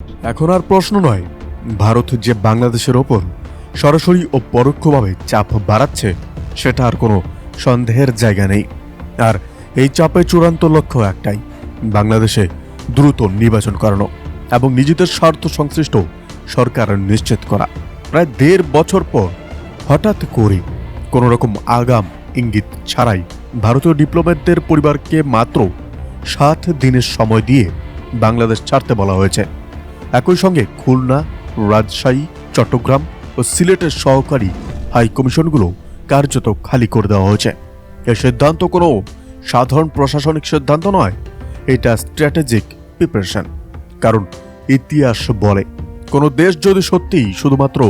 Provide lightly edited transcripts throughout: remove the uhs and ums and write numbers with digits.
এখন আর প্রশ্ন নয়, ভারত যে বাংলাদেশের ওপর সরাসরি ও পরোক্ষভাবে চাপ বাড়াচ্ছে সেটা আর কোনো সন্দেহের জায়গা নেই। আর এই চাপের চূড়ান্ত লক্ষ্য একটাই, বাংলাদেশে দ্রুত নির্বাচন করানো এবং নিজেদের স্বার্থ সংশ্লিষ্ট সরকার নিশ্চিত করা। প্রায় ১.৫ বছর পর হঠাৎ করে কোনো রকম আগাম ইঙ্গিত ছাড়াই ভারতীয় ডিপ্লোম্যাটদের পরিবারকে মাত্র ৭ দিনের সময় দিয়ে বাংলাদেশ ছাড়তে বলা হয়েছে। একই সঙ্গে খুলনা, রাজশাহী, চট্টগ্রাম ও সিলেটের সহকারী হাই কমিশনগুলো কার্যত খালি করে দেওয়া হয়েছে। এ সিদ্ধান্ত কোনো সাধারণ প্রশাসনিক সিদ্ধান্ত নয়, এটা স্ট্র্যাটেজিক প্রিপারেশন। কারণ ইতিহাস বলে, কোনো দেশ যদি সত্যিই শুধুমাত্র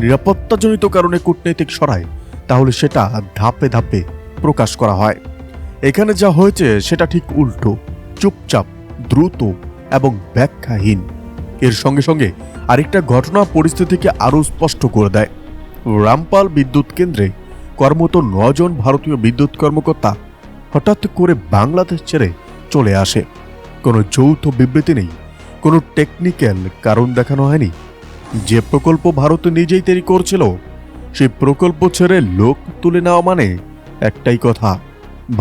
নিরাপত্তাজনিত কারণে কূটনৈতিক সরায় তাহলে সেটা ধাপে ধাপে প্রকাশ করা হয়। এখানে যা হয়েছে সেটা ঠিক উল্টো, চুপচাপ, দ্রুত এবং ব্যাখ্যাহীন। এর সঙ্গে সঙ্গে আরেকটা ঘটনা পরিস্থিতিকে আরও স্পষ্ট করে দেয়। রামপাল বিদ্যুৎ কেন্দ্রে কর্মরত ৯ জন ভারতীয় বিদ্যুৎ কর্মকর্তা হঠাৎ করে বাংলাদেশ ছেড়ে চলে আসে। কোনো যৌথ বিবৃতি নেই, কোনো টেকনিক্যাল কারণ দেখানো হয়নি। যে প্রকল্প ভারত নিজেই তৈরি করছিল সেই প্রকল্প ছেড়ে লোক তুলে নেওয়া মানে একটাই কথা,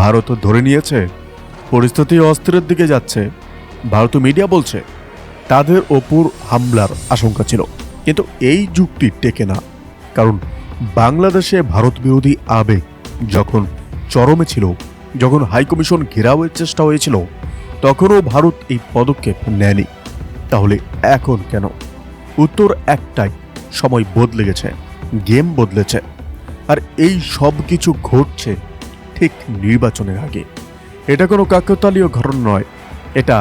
ভারত ধরে নিয়েছে পরিস্থিতি অস্থিরের দিকে যাচ্ছে। ভারতীয় মিডিয়া বলছে তাদের ওপর হামলার আশঙ্কা ছিল, কিন্তু এই যুক্তি টেকে না। কারণ বাংলাদেশে ভারত বিরোধী আবেগ যখন চরমে ছিল, যখন হাইকমিশন ঘেরাওয়ের চেষ্টা হয়েছিল, তখনও ভারত এই পদক্ষেপ নেয়নি। তাহলে এখন কেন? উত্তর একটাই, সময় বদলে গেছে, গেম বদলেছে। আর এই সব কিছু ঘটছে ঠিক নির্বাচনের আগে। এটা কোনো কাকতালীয় ঘটনা নয়, এটা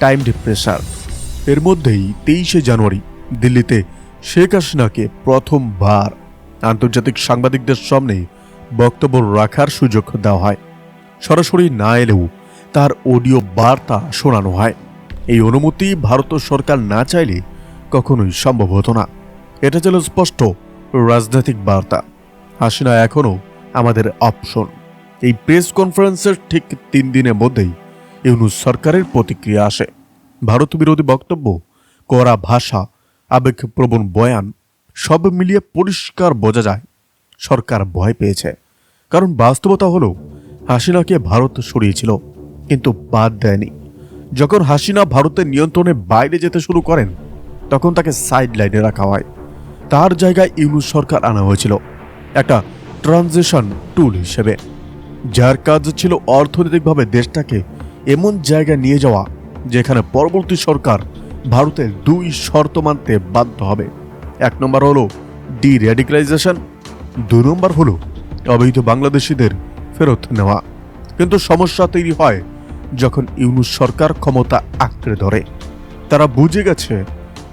টাইমড প্রেসার। এর মধ্যেই ২৩শে জানুয়ারি দিল্লিতে শেখ হাসিনাকে প্রথমবার আন্তর্জাতিক সাংবাদিকদের সামনে বক্তব্য রাখার সুযোগ দেওয়া হয়। সরাসরি না এলেও তার অডিও বার্তা শোনানো হয়। এই অনুমতি ভারত সরকার না চাইলে কখনোই সম্ভব হতো না। এটা ছিল স্পষ্ট রাজনৈতিক বার্তা, হাসিনা এখনও আমাদের অপশন। এই প্রেস কনফারেন্সের ঠিক ৩ দিনের মধ্যেই ইউনূস সরকারের প্রতিক্রিয়া আসে। ভারত বিরোধী বক্তব্য, কড়া ভাষা, আবেগপ্রবণ বয়ান, সব মিলিয়ে পরিষ্কার বোঝা যায় সরকার ভয় পেয়েছে। কারণ বাস্তবতা হলো হাসিনাকে ভারত সরিয়েছিল, কিন্তু বাদ দেয়নি। যখন হাসিনা ভারতের নিয়ন্ত্রণের বাইরে যেতে শুরু করেন তখন তাকে সাইড লাইনে রাখা হয়। তার জায়গায় ইউনূস সরকার আনা হয়েছিল একটা ট্রানজিশন টুল হিসেবে, যার কাজ ছিল অর্থনৈতিকভাবে দেশটাকে এমন জায়গায় নিয়ে যাওয়া যেখানে পরবর্তী সরকার ভারতের ২ শর্ত মানতে বাধ্য হবে। ১ নম্বর হলো ডি-র্যাডিক্যালাইজেশন, ২ নম্বর হলো অবৈধ বাংলাদেশিদের ফেরত নেওয়া। কিন্তু সমস্যা তৈরি হয় যখন ইউনূস সরকার ক্ষমতা আঁকড়ে ধরে। তারা বুঝে গেছে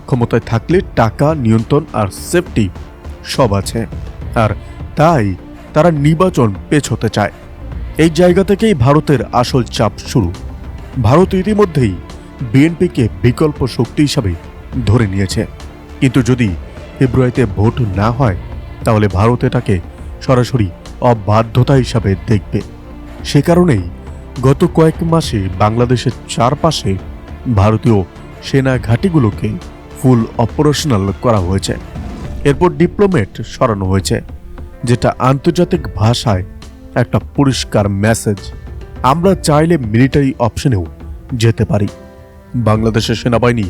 ক্ষমতায় থাকলে টাকা, নিয়ন্ত্রণ আর সেফটি সব আছে, আর তাই তারা নির্বাচন পেছোতে চায়। এই জায়গা থেকেই ভারতের আসল চাপ শুরু। ভারত ইতিমধ্যেই বিএনপিকে বিকল্প শক্তি হিসাবে ধরে নিয়েছে, কিন্তু যদি ফেব্রুয়ারিতে ভোট না হয় তাহলে ভারত এটাকে সরাসরি অবাধ্যতা হিসাবে দেখবে। সে কারণেই গত কয়েক মাসে বাংলাদেশের চারপাশে ভারতীয় সেনা ঘাঁটিগুলোকে ফুল অপারেশনাল করা হয়েছে। এরপর ডিপ্লোম্যাট সরানো হয়েছে, যেটা আন্তর্জাতিক ভাষায় একটা পরিষ্কার মেসেজ, আমরা চাইলে মিলিটারি অপশনেও যেতে পারি। বাংলাদেশের সেনাবাহিনী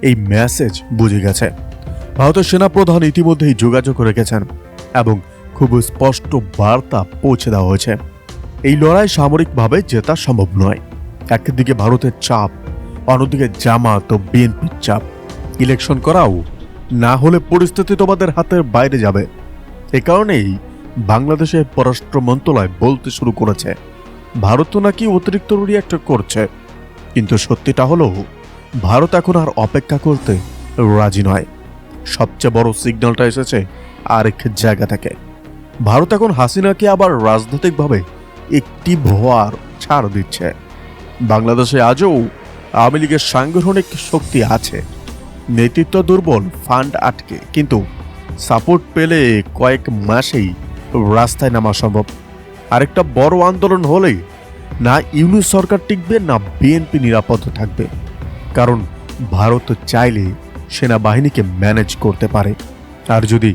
এই মেসেজ বুঝে গেছে। ভারতের সেনাপ্রধান ইতিমধ্যেই যোগাযোগ রেখেছেন এবং খুব স্পষ্ট বার্তা পৌঁছে দেওয়া হয়েছে। এই লড়াই সামরিকভাবে জেতা সম্ভব নয়। একদিকে ভারতের চাপ, অন্যদিকে জামাত ও বিএনপির চাপ। ইলেকশন করাও না হলে পরিস্থিতি তোমাদের হাতের বাইরে যাবে। এ কারণেই বাংলাদেশের পররাষ্ট্র মন্ত্রণালয় বলতে শুরু করেছে ভারত নাকি অতিরিক্ত রিঅ্যাক্ট করছে। কিন্তু সত্যিটা হলো ভারত এখন আর অপেক্ষা করতে রাজি নয়। সবচেয়ে বড় সিগন্যালটা এসেছে আরেক জায়গা থেকে। ভারত এখন হাসিনাকে আবার রাজনৈতিকভাবে অ্যাক্টিভ হওয়ার ছাড় দিচ্ছে। বাংলাদেশে আজও আওয়ামী লীগের সাংগঠনিক শক্তি আছে, নেতৃত্ব দুর্বল, ফান্ড আটকে, কিন্তু সাপোর্ট পেলে কয়েক মাসেই রাস্তায় নামা সম্ভব। আরেকটা বড় আন্দোলন হলেই না ইউনূস সরকার টিকবে, না বিএনপি নিরাপদ থাকবে। কারণ ভারত চাইলে সেনাবাহিনীকে ম্যানেজ করতে পারে। আর যদি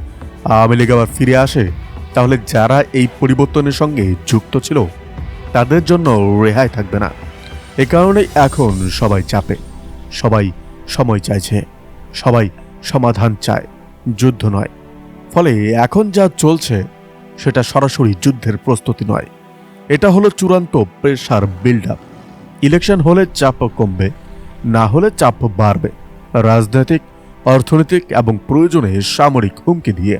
আওয়ামী লীগ আবার ফিরে আসে, তাহলে যারা এই পরিবর্তনের সঙ্গে যুক্ত ছিল তাদের জন্য রেহাই থাকবে না। এ কারণেই এখন সবাই চাপে, সবাই সময় চাইছে, সবাই সমাধান চায়, যুদ্ধ নয়। ফলে এখন যা চলছে সেটা সরাসরি যুদ্ধের প্রস্তুতি নয়, এটা হলো চূড়ান্ত প্রেসার বিল্ড আপ। ইলেকশন হলে চাপ কমবে, না হলে চাপ বাড়বে, রাজনৈতিক, অর্থনৈতিক এবং প্রয়োজনে সামরিক হুমকি দিয়ে।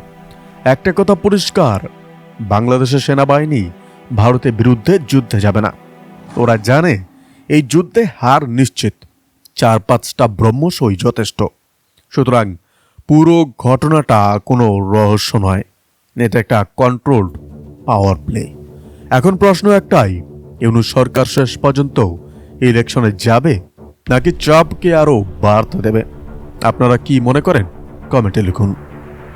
একটা কথা পরিষ্কার, বাংলাদেশের সেনাবাহিনী ভারতের বিরুদ্ধে যুদ্ধে যাবে না। ওরা জানে এই যুদ্ধে হার নিশ্চিত, 4-5টা ব্রহ্মসই যথেষ্ট। সুতরাং পুরো ঘটনাটা কোনো রহস্য নয়, এটা একটা কন্ট্রোলড পাওয়ার প্লে। এখন প্রশ্ন একটাই, ইউনূস সরকার শেষ পর্যন্ত ইলেকশনে যাবে নাকি চাপকে আরো বাড়তে দেবে? আপনারা কি মনে করেন? কমেন্টে লিখুন।